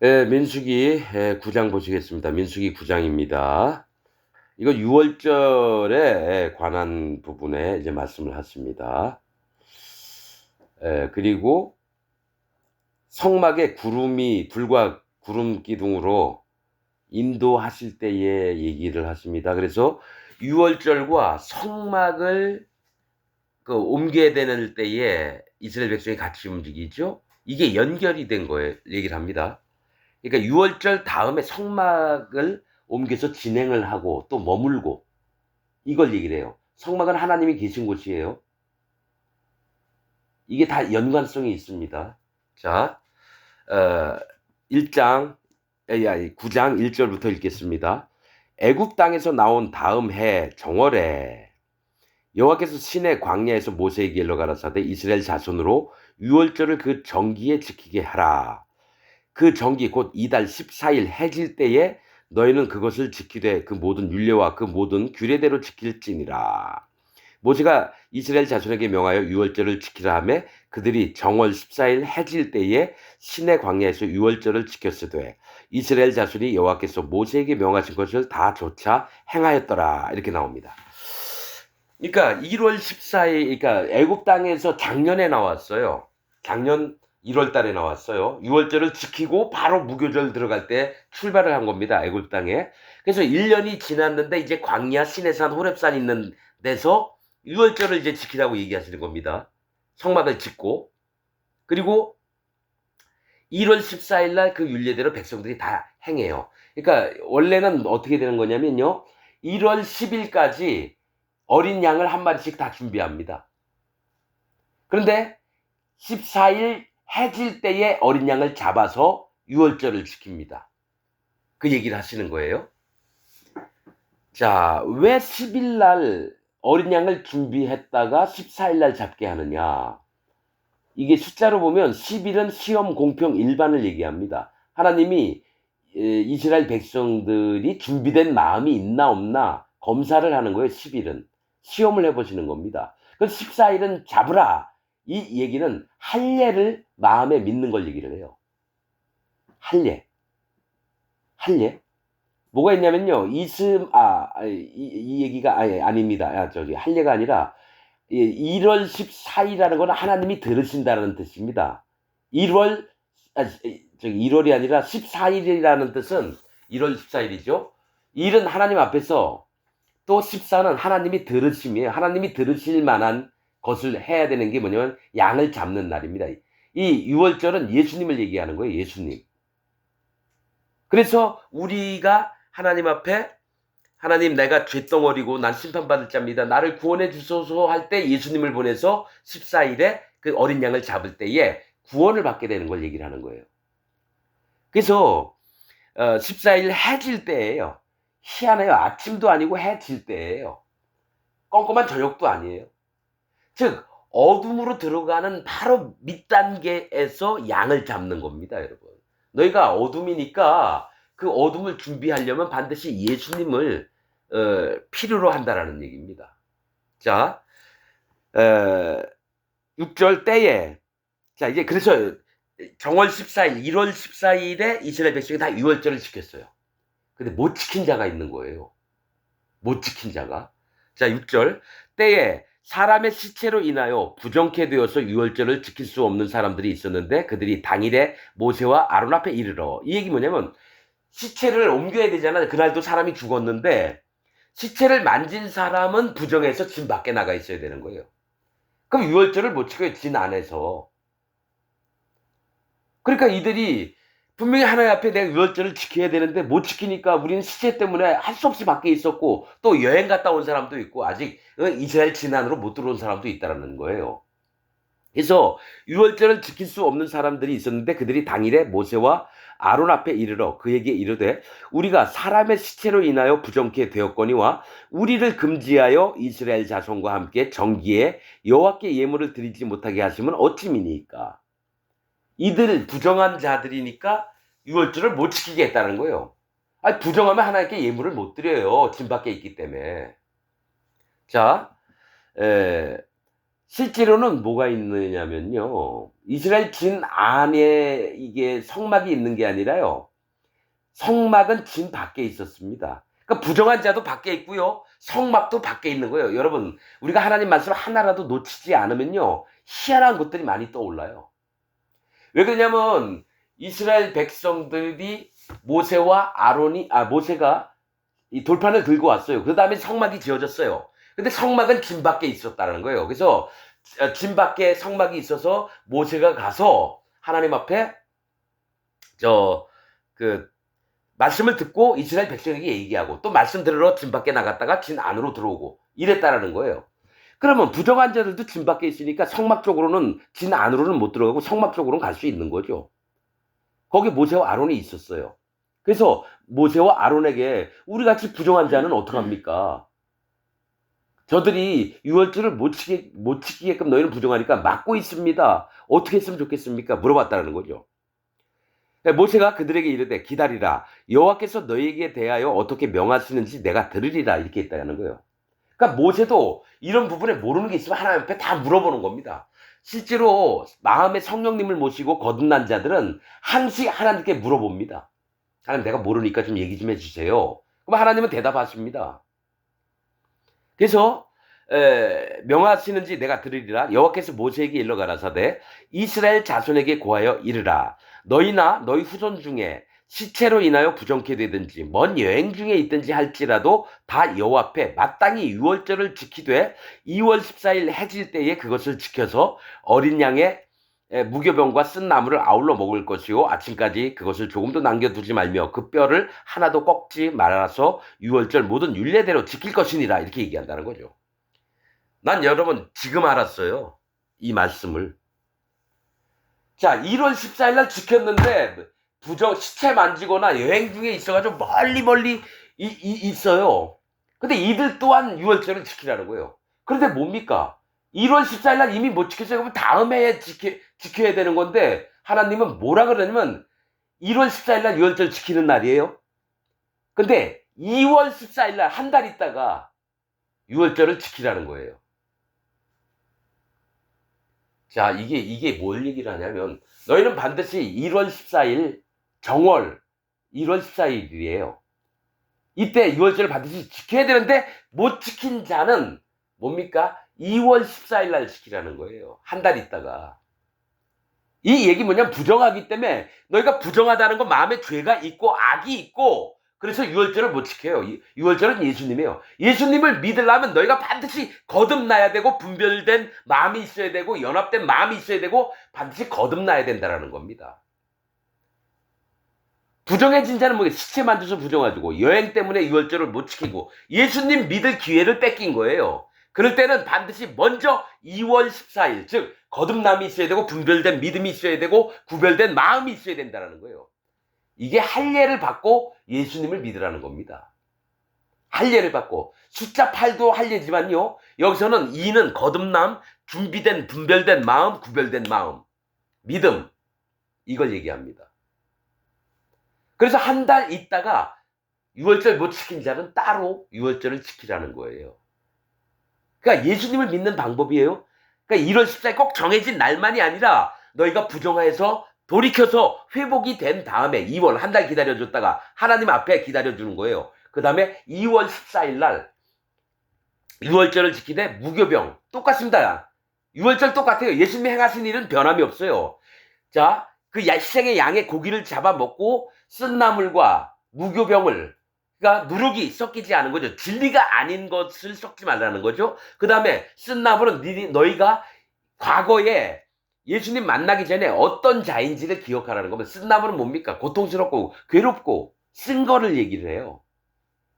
예, 민수기 9장 보시겠습니다. 민수기 9장입니다. 이거 유월절에 관한 부분에 이제 말씀을 하십니다. 그리고 성막에 구름이 불과 구름 기둥으로 인도하실 때의 얘기를 하십니다. 그래서 유월절과 성막을 옮겨야 되는 때에 이스라엘 백성이 같이 움직이죠. 이게 연결이 된 거예요. 얘기를 합니다. 그러니까 유월절 다음에 성막을 옮겨서 진행을 하고 또 머물고 이걸 얘기를 해요. 성막은 하나님이 계신 곳이에요. 이게 다 연관성이 있습니다. 자, 어, 1장, 9장 1절부터 읽겠습니다. 애굽 땅에서 나온 다음 해 정월에 여호와께서 시내 광야에서 모세에게 일러 가라사대 이스라엘 자손으로 유월절을 그 정기에 지키게 하라. 그 정기 곧 이달 14일 해질 때에 너희는 그것을 지키되 그 모든 율례와 그 모든 규례대로 지킬지니라. 모세가 이스라엘 자손에게 명하여 유월절을 지키라 하매 그들이 정월 14일 해질 때에 시내 광야에서 유월절을 지켰으되 이스라엘 자손이 여호와께서 모세에게 명하신 것을 다 조차 행하였더라. 이렇게 나옵니다. 그러니까 1월 14일, 그러니까 애굽 땅에서 작년에 나왔어요. 작년 1월 달에 나왔어요. 6월절을 지키고 바로 무교절 들어갈 때 출발을 한 겁니다. 애굽 땅에. 그래서 1년이 지났는데 이제 광야, 시내산, 호렙산 있는 데서 6월절을 이제 지키라고 얘기하시는 겁니다. 성막을 짓고. 그리고 1월 14일 날 그 율례대로 백성들이 다 행해요. 그러니까 원래는 어떻게 되는 거냐면요. 1월 10일까지 어린 양을 한 마리씩 다 준비합니다. 그런데 14일 해질 때에 어린 양을 잡아서 유월절을 지킵니다. 그 얘기를 하시는 거예요. 자, 왜 10일 날 어린 양을 준비했다가 14일 날 잡게 하느냐? 이게 숫자로 보면 10일은 시험, 공평, 일반을 얘기합니다. 하나님이 이스라엘 백성들이 준비된 마음이 있나 없나 검사를 하는 거예요. 10일은. 시험을 해보시는 겁니다. 그 14일은 잡으라. 이 얘기는 할례를 마음에 믿는 걸 얘기를 해요. 할례. 할례. 뭐가 있냐면요. 이 얘기가 아닙니다. 할례가 아니라 1월 14일이라는 건 하나님이 들으신다는 뜻입니다. 1월 1월이 아니라 14일이라는 뜻은 1월 14일이죠. 1은 하나님 앞에서 또 14는 하나님이 들으심이에요. 하나님이 들으실 만한 것을 해야 되는 게 뭐냐면 양을 잡는 날입니다. 이 6월절은 예수님을 얘기하는 거예요. 예수님. 그래서 우리가 하나님 앞에 하나님 내가 죄덩어리고 난 심판받을 자입니다. 나를 구원해 주소서 할 때 예수님을 보내서 14일에 그 어린 양을 잡을 때에 구원을 받게 되는 걸 얘기를 하는 거예요. 그래서 14일 해질 때예요. 희한해요. 아침도 아니고 해질 때예요. 껌껌한 저녁도 아니에요. 즉 어둠으로 들어가는 바로 밑단계에서 양을 잡는 겁니다, 여러분. 너희가 어둠이니까 그 어둠을 준비하려면 반드시 예수님을 필요로 한다라는 얘기입니다. 자, 에, 6절 때에 자 이제 그래서 정월 14일, 1월 14일에 이스라엘 백성이 다 유월절을 지켰어요. 근데 못 지킨 자가 있는 거예요. 못 지킨 자가. 자, 6절. 때에 사람의 시체로 인하여 부정케 되어서 유월절을 지킬 수 없는 사람들이 있었는데 그들이 당일에 모세와 아론 앞에 이르러. 이 얘기 뭐냐면 시체를 옮겨야 되잖아. 그날도 사람이 죽었는데 시체를 만진 사람은 부정해서 진 밖에 나가 있어야 되는 거예요. 그럼 유월절을 못 지켜요. 진 안에서. 그러니까 이들이 분명히 하나님 앞에 내가 유월절을 지켜야 되는데 못 지키니까 우리는 시체 때문에 할 수 없이 밖에 있었고 또 여행 갔다 온 사람도 있고 아직 이스라엘 진안으로 못 들어온 사람도 있다는 거예요. 그래서 유월절을 지킬 수 없는 사람들이 있었는데 그들이 당일에 모세와 아론 앞에 이르러 그에게 이르되 우리가 사람의 시체로 인하여 부정케 되었거니와 우리를 금지하여 이스라엘 자손과 함께 정기에 여호와께 예물을 드리지 못하게 하시면 어찌미니까. 이들 부정한 자들이니까 유월절을 못 지키게 했다는 거예요. 아니, 부정하면 하나님께 예물을 못 드려요. 진 밖에 있기 때문에. 자, 에, 실제로는 뭐가 있느냐면요. 이스라엘 진 안에 이게 성막이 있는 게 아니라요. 성막은 진 밖에 있었습니다. 그러니까 부정한 자도 밖에 있고요. 성막도 밖에 있는 거예요. 여러분, 우리가 하나님 말씀 하나라도 놓치지 않으면요. 희한한 것들이 많이 떠올라요. 왜 그러냐면 이스라엘 백성들이 모세가 이 돌판을 들고 왔어요. 그 다음에 성막이 지어졌어요. 근데 성막은 진 밖에 있었다는 거예요. 그래서 진 밖에 성막이 있어서 모세가 가서 하나님 앞에 그 말씀을 듣고 이스라엘 백성에게 얘기하고 또 말씀 들으러 진 밖에 나갔다가 진 안으로 들어오고 이랬다라는 거예요. 그러면 부정한 자들도 진 밖에 있으니까 성막 쪽으로는 진 안으로는 못 들어가고 성막 쪽으로는 갈 수 있는 거죠. 거기 모세와 아론이 있었어요. 그래서 모세와 아론에게 우리 같이 부정한 자는 어떡합니까? 저들이 유월절을 못 지키게끔 너희는 부정하니까 막고 있습니다. 어떻게 했으면 좋겠습니까? 물어봤다는 거죠. 모세가 그들에게 이르되 기다리라. 여호와께서 너희에게 대하여 어떻게 명하시는지 내가 들으리라. 이렇게 했다는 거예요. 그러니까 모세도 이런 부분에 모르는 게 있으면 하나님 앞에 다 물어보는 겁니다. 실제로 마음에 성령님을 모시고 거듭난 자들은 항상 하나님께 물어봅니다. 하나님 내가 모르니까 좀 얘기 좀 해주세요. 그럼 하나님은 대답하십니다. 그래서 명하시는지 내가 들으리라. 여호와께서 모세에게 일러 가라사대 이스라엘 자손에게 고하여 이르라. 너희나 너희 후손 중에 시체로 인하여 부정케 되든지 먼 여행 중에 있든지 할지라도 다 여호와 앞에 마땅히 유월절을 지키되 2월 14일 해질 때에 그것을 지켜서 어린 양의 무교병과 쓴 나무를 아울러 먹을 것이요 아침까지 그것을 조금도 남겨두지 말며 그 뼈를 하나도 꺾지 말아서 유월절 모든 율례대로 지킬 것이니라. 이렇게 얘기한다는 거죠. 난 여러분 지금 알았어요. 이 말씀을. 자, 1월 14일 날 지켰는데 시체 만지거나 여행 중에 있어가지고 멀리 있어요. 근데 이들 또한 유월절을 지키라는 거예요. 그런데 뭡니까? 1월 14일 날 이미 못 지켰어요. 그럼 다음 해에 지켜야 되는 건데 하나님은 뭐라 그러냐면 1월 14일 날 유월절 지키는 날이에요. 근데 2월 14일 날 한 달 있다가 유월절을 지키라는 거예요. 자, 이게 뭘 얘기를 하냐면 너희는 반드시 1월 14일 정월 1월 14일이에요. 이때 유월절을 반드시 지켜야 되는데 못 지킨 자는 뭡니까? 2월 14일 날 지키라는 거예요. 한 달 있다가. 이 얘기 뭐냐면 부정하기 때문에 너희가 부정하다는 건 마음에 죄가 있고 악이 있고 그래서 유월절을 못 지켜요. 유월절은 예수님이에요. 예수님을 믿으려면 너희가 반드시 거듭나야 되고 분별된 마음이 있어야 되고 연합된 마음이 있어야 되고 반드시 거듭나야 된다는 겁니다. 부정해진 자는 뭐겠어요? 시체 만져서 부정하고 여행 때문에 유월절을 못 지키고 예수님 믿을 기회를 뺏긴 거예요. 그럴 때는 반드시 먼저 2월 14일 즉 거듭남이 있어야 되고 분별된 믿음이 있어야 되고 구별된 마음이 있어야 된다는 거예요. 이게 할례를 받고 예수님을 믿으라는 겁니다. 할례를 받고 숫자 8도 할례지만요. 여기서는 2는 거듭남, 준비된 분별된 마음, 구별된 마음, 믿음 이걸 얘기합니다. 그래서 한 달 있다가 유월절 못 지킨 자는 따로 유월절을 지키라는 거예요. 그러니까 예수님을 믿는 방법이에요. 그러니까 1월 14일 꼭 정해진 날만이 아니라 너희가 부정해서 돌이켜서 회복이 된 다음에 2월 한 달 기다려줬다가 하나님 앞에 기다려주는 거예요. 그 다음에 2월 14일 날 유월절을 지키되 무교병 똑같습니다. 유월절 똑같아요. 예수님이 행하신 일은 변함이 없어요. 자, 그 희생의 양의 고기를 잡아먹고 쓴 나물과 무교병을 그러니까 누룩이 섞이지 않은 거죠. 진리가 아닌 것을 섞지 말라는 거죠. 그 다음에 쓴 나물은 너희가 과거에 예수님 만나기 전에 어떤 자인지를 기억하라는 거면 쓴 나물은 뭡니까? 고통스럽고 괴롭고 쓴 거를 얘기를 해요.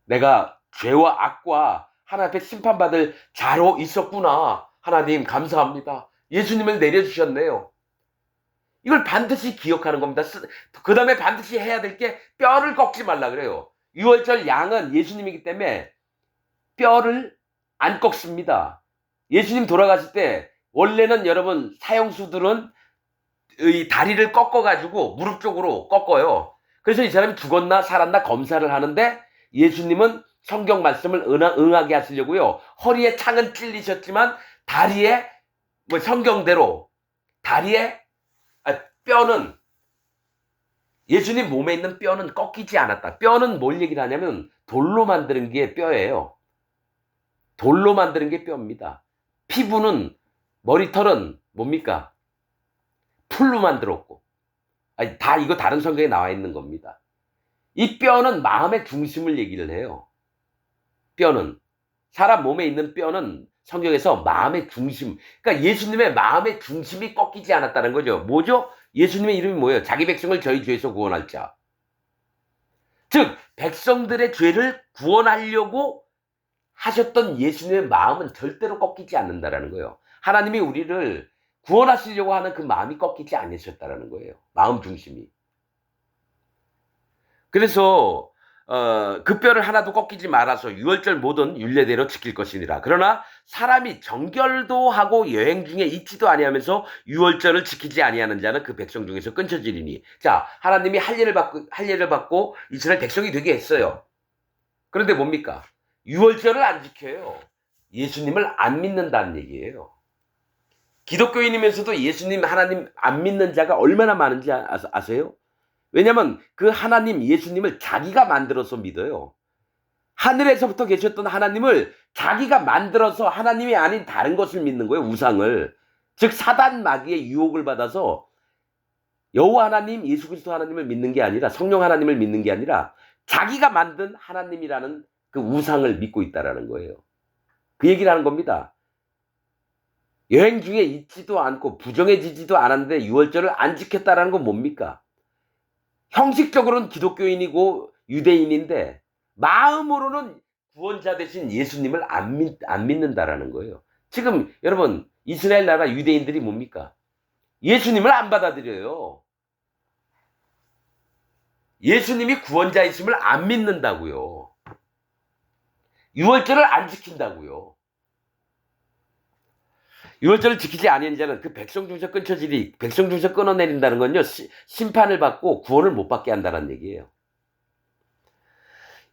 내가 죄와 악과 하나님 앞에 심판받을 자로 있었구나. 하나님 감사합니다. 예수님을 내려주셨네요. 이걸 반드시 기억하는 겁니다. 그 다음에 반드시 해야 될 게 뼈를 꺾지 말라 그래요. 유월절 양은 예수님이기 때문에 뼈를 안 꺾습니다. 예수님 돌아가실 때 원래는 여러분 사형수들은 이 다리를 꺾어가지고 무릎 쪽으로 꺾어요. 그래서 이 사람이 죽었나 살았나 검사를 하는데 예수님은 성경 말씀을 응하게 하시려고요. 허리에 창은 찔리셨지만 다리에 뭐 성경대로 다리에 뼈는 예수님 몸에 있는 뼈는 꺾이지 않았다. 뼈는 뭘 얘기를 하냐면 돌로 만드는 게 뼈예요. 돌로 만드는 게 뼈입니다. 피부는 머리털은 뭡니까? 풀로 만들었고. 아니, 다 이거 다른 성경에 나와 있는 겁니다. 이 뼈는 마음의 중심을 얘기를 해요. 뼈는 사람 몸에 있는 뼈는 성경에서 마음의 중심, 그러니까 예수님의 마음의 중심이 꺾이지 않았다는 거죠. 뭐죠? 예수님의 이름이 뭐예요? 자기 백성을 저희 죄에서 구원할 자. 즉 백성들의 죄를 구원하려고 하셨던 예수님의 마음은 절대로 꺾이지 않는다라는 거예요. 하나님이 우리를 구원하시려고 하는 그 마음이 꺾이지 않으셨다라는 거예요. 마음 중심이. 그래서 그 뼈를 하나도 꺾이지 말아서 유월절 모든 율례대로 지킬 것이니라. 그러나 사람이 정결도 하고 여행 중에 있지도 아니하면서 유월절을 지키지 아니하는 자는 그 백성 중에서 끊쳐지리니. 자, 하나님이 할례를 받고 이스라엘 백성이 되게 했어요. 그런데 뭡니까? 유월절을 안 지켜요. 예수님을 안 믿는다는 얘기예요. 기독교인이면서도 예수님, 하나님 안 믿는 자가 얼마나 많은지 아세요? 왜냐면 그 하나님 예수님을 자기가 만들어서 믿어요. 하늘에서부터 계셨던 하나님을 자기가 만들어서 하나님이 아닌 다른 것을 믿는 거예요. 우상을. 즉 사단 마귀의 유혹을 받아서 여호와 하나님, 예수 그리스도 하나님을 믿는 게 아니라, 성령 하나님을 믿는 게 아니라 자기가 만든 하나님이라는 그 우상을 믿고 있다라는 거예요. 그 얘기를 하는 겁니다. 여행 중에 있지도 않고 부정해지지도 않았는데 유월절을 안 지켰다라는 건 뭡니까? 형식적으로는 기독교인이고 유대인인데 마음으로는 구원자 되신 예수님을 안 믿는다라는 거예요. 지금 여러분 이스라엘 나라 유대인들이 뭡니까? 예수님을 안 받아들여요. 예수님이 구원자이심을 안 믿는다고요. 유월절을 안 지킨다고요. 유월절을 지키지 아니한 자는 그 백성 중에서 끊쳐지리. 백성 중에서 끊어내린다는 건요, 심판을 받고 구원을 못 받게 한다는 얘기예요.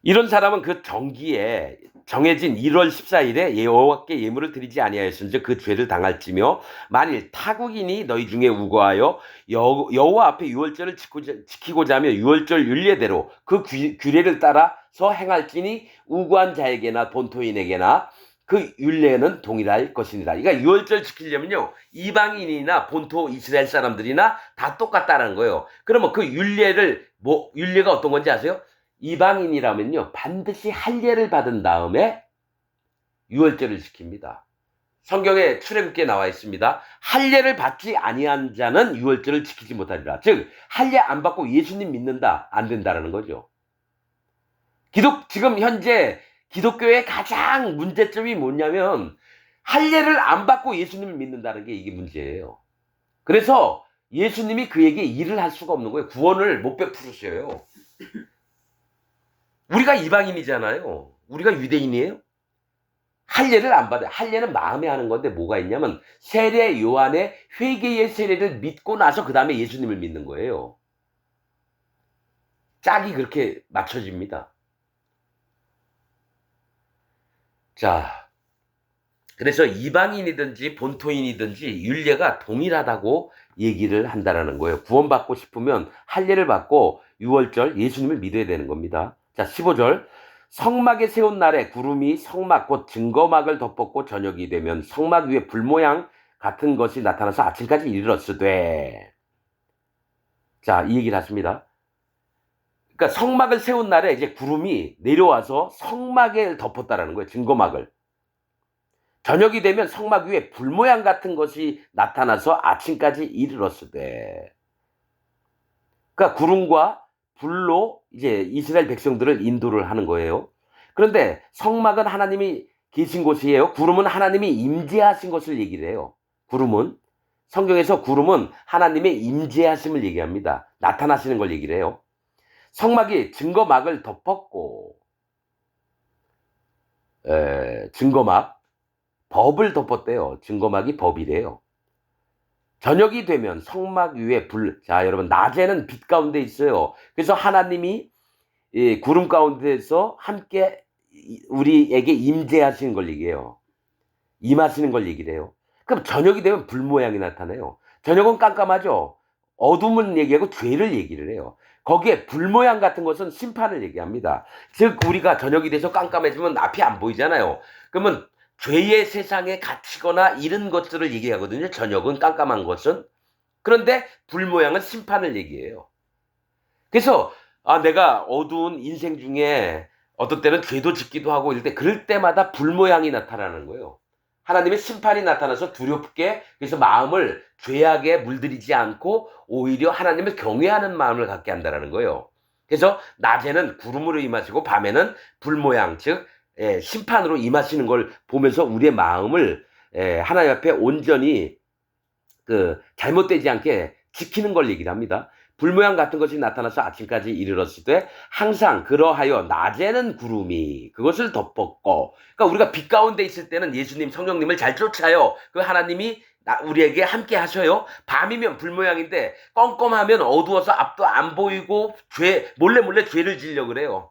이런 사람은 그 정기에 정해진 1월 14일에 여호와께 예물을 드리지 아니하였은즉 그 죄를 당할지며, 만일 타국인이 너희 중에 우거하여 여호와 앞에 유월절을 지키고자 하며 유월절 율례대로 그 규례를 따라서 행할지니 우거한 자에게나 본토인에게나 그 율례는 동일할 것이니라. 그러니까 유월절 지키려면요, 이방인이나 본토 이스라엘 사람들이나 다 똑같다는 거예요. 그러면 그 율례가 어떤 건지 아세요? 이방인이라면요, 반드시 할례를 받은 다음에 유월절을 지킵니다. 성경에 출애굽기에 나와 있습니다. 할례를 받지 아니한 자는 유월절을 지키지 못하리라. 즉 할례 안 받고 예수님 믿는다, 안 된다라는 거죠. 지금 현재 기독교의 가장 문제점이 뭐냐면 할례를 안 받고 예수님을 믿는다는 게 이게 문제예요. 그래서 예수님이 그에게 일을 할 수가 없는 거예요. 구원을 못 베푸셔요. 우리가 이방인이잖아요. 우리가 유대인이에요. 할례를 안 받아요. 할례는 마음에 하는 건데 뭐가 있냐면 세례 요한의 회개의 세례를 믿고 나서 그 다음에 예수님을 믿는 거예요. 짝이 그렇게 맞춰집니다. 자, 그래서 이방인이든지 본토인이든지 율례가 동일하다고 얘기를 한다라는 거예요. 구원받고 싶으면 할례를 받고 유월절 예수님을 믿어야 되는 겁니다. 자, 15절. 성막에 세운 날에 구름이 성막 곧 증거막을 덮었고 저녁이 되면 성막 위에 불 모양 같은 것이 나타나서 아침까지 이르렀으되. 자, 이 얘기를 하십니다. 그러니까 성막을 세운 날에 이제 구름이 내려와서 성막에 덮었다라는 거예요. 증거막을. 저녁이 되면 성막 위에 불 모양 같은 것이 나타나서 아침까지 이르렀으되. 그러니까 구름과 불로 이제 이스라엘 백성들을 인도를 하는 거예요. 그런데 성막은 하나님이 계신 곳이에요. 구름은 하나님이 임재하신 것을 얘기를 해요. 성경에서 구름은 하나님의 임재하심을 얘기합니다. 나타나시는 걸 얘기를 해요. 성막이 증거막을 덮었고, 증거막, 법을 덮었대요. 증거막이 법이래요. 저녁이 되면 성막 위에 자, 여러분, 낮에는 빛 가운데 있어요. 그래서 하나님이 구름 가운데서 함께 우리에게 임재하시는 걸 얘기해요. 임하시는 걸 얘기를 해요. 그럼 저녁이 되면 불 모양이 나타나요. 저녁은 깜깜하죠. 어둠은 얘기하고 죄를 얘기를 해요. 거기에 불 모양 같은 것은 심판을 얘기합니다. 즉 우리가 저녁이 돼서 깜깜해지면 앞이 안 보이잖아요. 그러면 죄의 세상에 갇히거나 이런 것들을 얘기하거든요. 저녁은 깜깜한 것은. 그런데 불 모양은 심판을 얘기해요. 그래서 내가 어두운 인생 중에 어떤 때는 죄도 짓기도 하고 이럴 때 그럴 때마다 불 모양이 나타나는 거예요. 하나님의 심판이 나타나서 두렵게 그래서 마음을 죄악에 물들이지 않고 오히려 하나님을 경외하는 마음을 갖게 한다라는 거예요. 그래서 낮에는 구름으로 임하시고 밤에는 불 모양 즉 심판으로 임하시는 걸 보면서 우리의 마음을 하나님 앞에 온전히 잘못되지 않게 지키는 걸 얘기를 합니다. 불모양 같은 것이 나타나서 아침까지 이르렀을 때 항상 그러하여 낮에는 구름이 그것을 덮었고, 그러니까 우리가 빛 가운데 있을 때는 예수님 성령님을 잘 쫓아요. 그 하나님이 우리에게 함께 하셔요. 밤이면 불모양인데 껌껌하면 어두워서 앞도 안 보이고 몰래 죄를 지려고 그래요.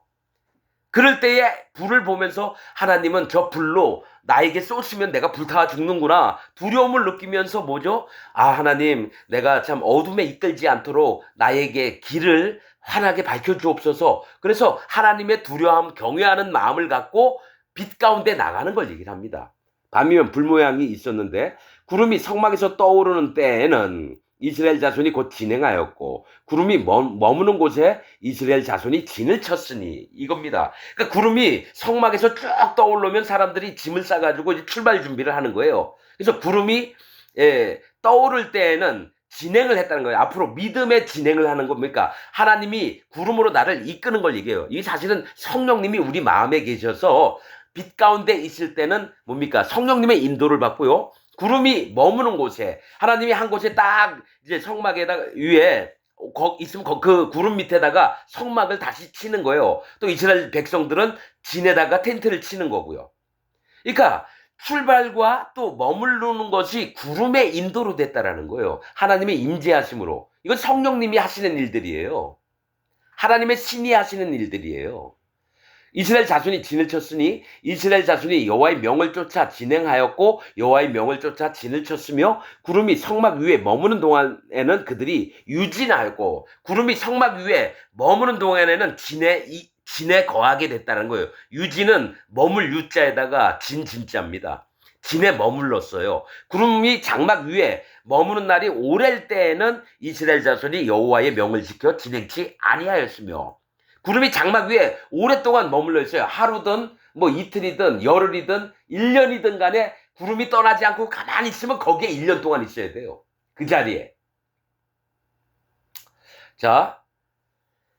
그럴 때에 불을 보면서 하나님은 저 불로 나에게 쏘시면 내가 불타와 죽는구나. 두려움을 느끼면서 뭐죠? 하나님, 내가 참 어둠에 이끌지 않도록 나에게 길을 환하게 밝혀주옵소서. 그래서 하나님의 두려움, 경외하는 마음을 갖고 빛 가운데 나가는 걸 얘기를 합니다. 밤이면 불 모양이 있었는데 구름이 성막에서 떠오르는 때에는 이스라엘 자손이 곧 진행하였고 구름이 머무는 곳에 이스라엘 자손이 진을 쳤으니 이겁니다. 그러니까 구름이 성막에서 쭉 떠오르면 사람들이 짐을 싸가지고 이제 출발 준비를 하는 거예요. 그래서 구름이 떠오를 때에는 진행을 했다는 거예요. 앞으로 믿음의 진행을 하는 겁니까? 하나님이 구름으로 나를 이끄는 걸 얘기해요. 이게 사실은 성령님이 우리 마음에 계셔서 빛 가운데 있을 때는 뭡니까? 성령님의 인도를 받고요. 구름이 머무는 곳에 하나님이 한 곳에 딱 이제 성막에다가 위에 있으면 그 구름 밑에다가 성막을 다시 치는 거예요. 또 이스라엘 백성들은 진에다가 텐트를 치는 거고요. 그러니까 출발과 또 머무르는 것이 구름의 인도로 됐다라는 거예요. 하나님의 임재하심으로. 이건 성령님이 하시는 일들이에요. 하나님의 신이 하시는 일들이에요. 이스라엘 자손이 진을 쳤으니 이스라엘 자손이 여호와의 명을 쫓아 진행하였고 여호와의 명을 쫓아 진을 쳤으며 구름이 성막 위에 머무는 동안에는 그들이 유진하였고 구름이 성막 위에 머무는 동안에는 진에 거하게 됐다는 거예요. 유진은 머물 유자에다가 진자입니다. 진에 머물렀어요. 구름이 장막 위에 머무는 날이 오랠 때에는 이스라엘 자손이 여호와의 명을 지켜 진행치 아니하였으며 구름이 장막 위에 오랫동안 머물러 있어요. 하루든 뭐 이틀이든 열흘이든 1년이든 간에 구름이 떠나지 않고 가만히 있으면 거기에 1년 동안 있어야 돼요. 그 자리에. 자,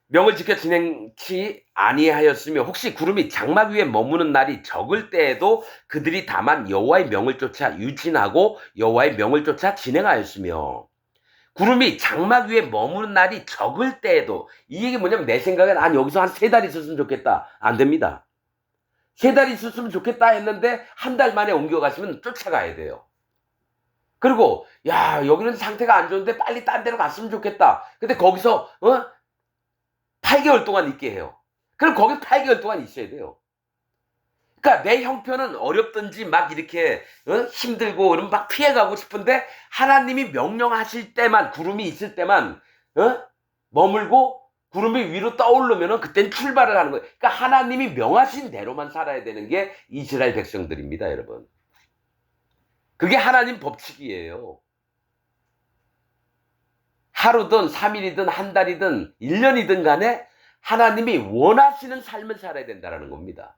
명을 지켜 진행치 아니하였으며 혹시 구름이 장막 위에 머무는 날이 적을 때에도 그들이 다만 여호와의 명을 쫓아 유진하고 여호와의 명을 쫓아 진행하였으며 구름이 장막 위에 머무는 날이 적을 때에도 이 얘기 뭐냐면 내 생각엔 여기서 한 3달 있었으면 좋겠다. 안 됩니다. 3달 있었으면 좋겠다 했는데 한 달 만에 옮겨가시면 쫓아가야 돼요. 그리고 여기는 상태가 안 좋은데 빨리 딴 데로 갔으면 좋겠다. 근데 거기서 8개월 동안 있게 해요. 그럼 거기 8개월 동안 있어야 돼요. 그러니까 내 형편은 어렵든지 막 이렇게 힘들고 그러면 막 피해가고 싶은데 하나님이 명령하실 때만 구름이 있을 때만 머물고 구름이 위로 떠오르면은 그땐 출발을 하는 거예요. 그러니까 하나님이 명하신 대로만 살아야 되는 게 이스라엘 백성들입니다, 여러분. 그게 하나님 법칙이에요. 하루든 3일이든 한 달이든 1년이든 간에 하나님이 원하시는 삶을 살아야 된다는 겁니다.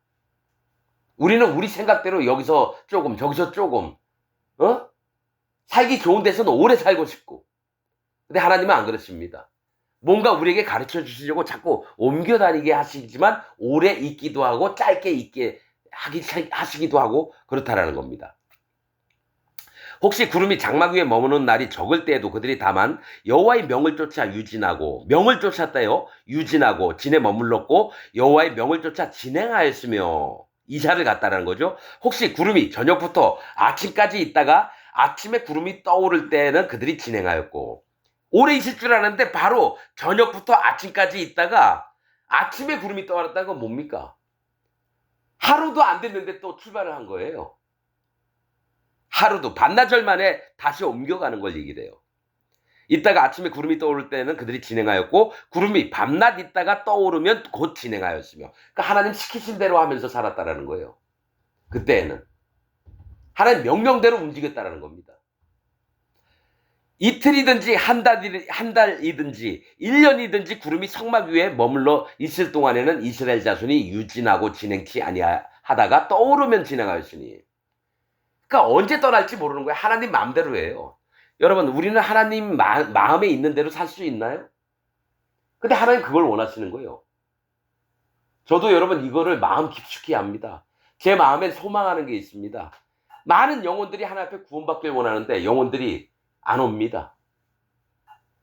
우리는 우리 생각대로 여기서 조금 저기서 조금 살기 좋은 데서는 오래 살고 싶고 근데 하나님은 안 그러십니다. 뭔가 우리에게 가르쳐 주시려고 자꾸 옮겨 다니게 하시지만 오래 있기도 하고 짧게 있게 하시기도 하고 그렇다라는 겁니다. 혹시 구름이 장막 위에 머무는 날이 적을 때에도 그들이 다만 여호와의 명을 쫓아 유진하고 명을 쫓았다요. 유진하고 진에 머물렀고 여호와의 명을 쫓아 진행하였으며 이사를 갔다라는 거죠. 혹시 구름이 저녁부터 아침까지 있다가 아침에 구름이 떠오를 때는 그들이 진행하였고 오래 있을 줄 아는데 바로 저녁부터 아침까지 있다가 아침에 구름이 떠올랐다는 건 뭡니까? 하루도 안 됐는데 또 출발을 한 거예요. 하루도 반나절 만에 다시 옮겨가는 걸 얘기를 해요. 이따가 아침에 구름이 떠오를 때는 그들이 진행하였고 구름이 밤낮 있다가 떠오르면 곧 진행하였으며, 그러니까 하나님 시키신 대로 하면서 살았다라는 거예요. 그때에는 하나님 명령대로 움직였다라는 겁니다. 이틀이든지 한 달이든지 1년이든지 구름이 성막 위에 머물러 있을 동안에는 이스라엘 자손이 유진하고 진행치 아니하다가 떠오르면 진행하였으니, 그러니까 언제 떠날지 모르는 거예요. 하나님 마음대로 해요. 여러분, 우리는 하나님 마음에 있는 대로 살 수 있나요? 근데 하나님 그걸 원하시는 거예요. 저도 여러분 이거를 마음 깊숙이 합니다. 제 마음엔 소망하는 게 있습니다. 많은 영혼들이 하나님 앞에 구원받길 원하는데 영혼들이 안 옵니다.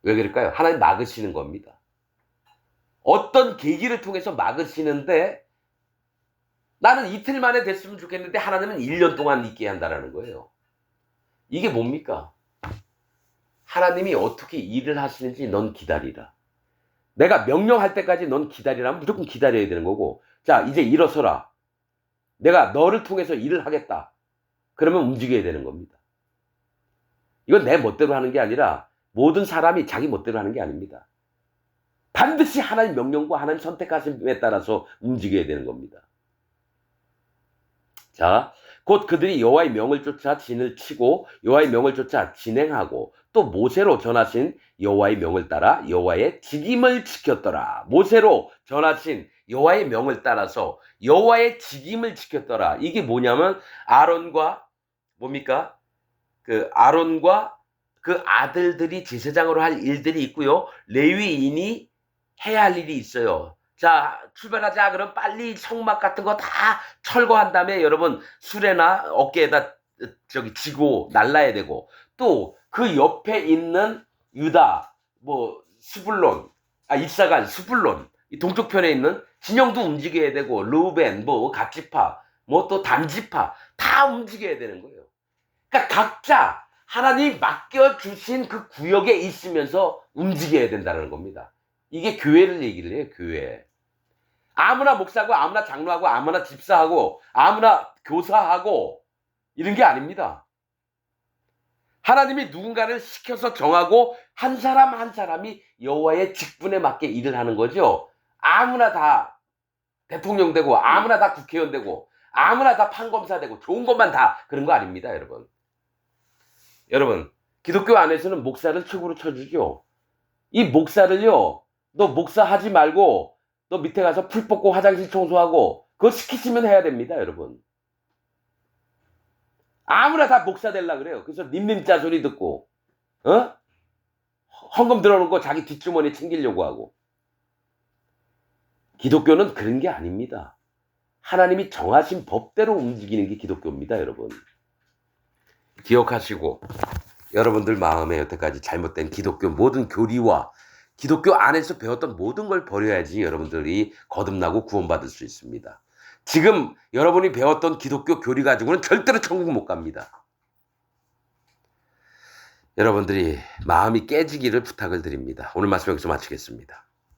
왜 그럴까요? 하나님 막으시는 겁니다. 어떤 계기를 통해서 막으시는데 나는 이틀 만에 됐으면 좋겠는데 하나님은 1년 동안 있게 한다는 거예요. 이게 뭡니까? 하나님이 어떻게 일을 하시는지 넌 기다리라. 내가 명령할 때까지 넌 기다리라면 무조건 기다려야 되는 거고, 자 이제 일어서라. 내가 너를 통해서 일을 하겠다. 그러면 움직여야 되는 겁니다. 이건 내 멋대로 하는 게 아니라 모든 사람이 자기 멋대로 하는 게 아닙니다. 반드시 하나님 명령과 하나님 선택하심에 따라서 움직여야 되는 겁니다. 자, 곧 그들이 여호와의 명을 쫓아 진을 치고 여호와의 명을 쫓아 진행하고 또 모세로 전하신 여호와의 명을 따라 여호와의 직임을 지켰더라. 모세로 전하신 여호와의 명을 따라서 여호와의 직임을 지켰더라. 이게 뭐냐면 아론과 뭡니까? 아론과 그 아들들이 제사장으로 할 일들이 있고요. 레위인이 해야 할 일이 있어요. 자, 출발하자. 그럼 빨리 성막 같은 거 다 철거한 다음에 여러분 수레나 어깨에다 지고 날라야 되고, 또 그 옆에 있는 유다, 스불론, 이사갈, 스불론, 이 동쪽 편에 있는 진영도 움직여야 되고, 르우벤, 갓지파, 또 단지파 다 움직여야 되는 거예요. 그러니까 각자 하나님이 맡겨주신 그 구역에 있으면서 움직여야 된다는 겁니다. 이게 교회를 얘기를 해요. 교회. 아무나 목사고 아무나 장로하고 아무나 집사하고 아무나 교사하고 이런 게 아닙니다. 하나님이 누군가를 시켜서 정하고 한 사람 한 사람이 여호와의 직분에 맞게 일을 하는 거죠. 아무나 다 대통령 되고 아무나 다 국회의원 되고 아무나 다 판검사 되고 좋은 것만 다 그런 거 아닙니다. 여러분 기독교 안에서는 목사를 최고로 쳐주죠. 이 목사를요, 너 목사하지 말고 너 밑에 가서 풀 뽑고 화장실 청소하고 그거 시키시면 해야 됩니다. 여러분 아무나 다 목사 되려고 그래요. 그래서 님자 소리 듣고 헌금 들어오는 거 자기 뒷주머니에 챙기려고 하고. 기독교는 그런 게 아닙니다. 하나님이 정하신 법대로 움직이는 게 기독교입니다. 여러분 기억하시고, 여러분들 마음에 여태까지 잘못된 기독교 모든 교리와 기독교 안에서 배웠던 모든 걸 버려야지 여러분들이 거듭나고 구원받을 수 있습니다. 지금 여러분이 배웠던 기독교 교리 가지고는 절대로 천국 못 갑니다. 여러분들이 마음이 깨지기를 부탁을 드립니다. 오늘 말씀 여기서 마치겠습니다.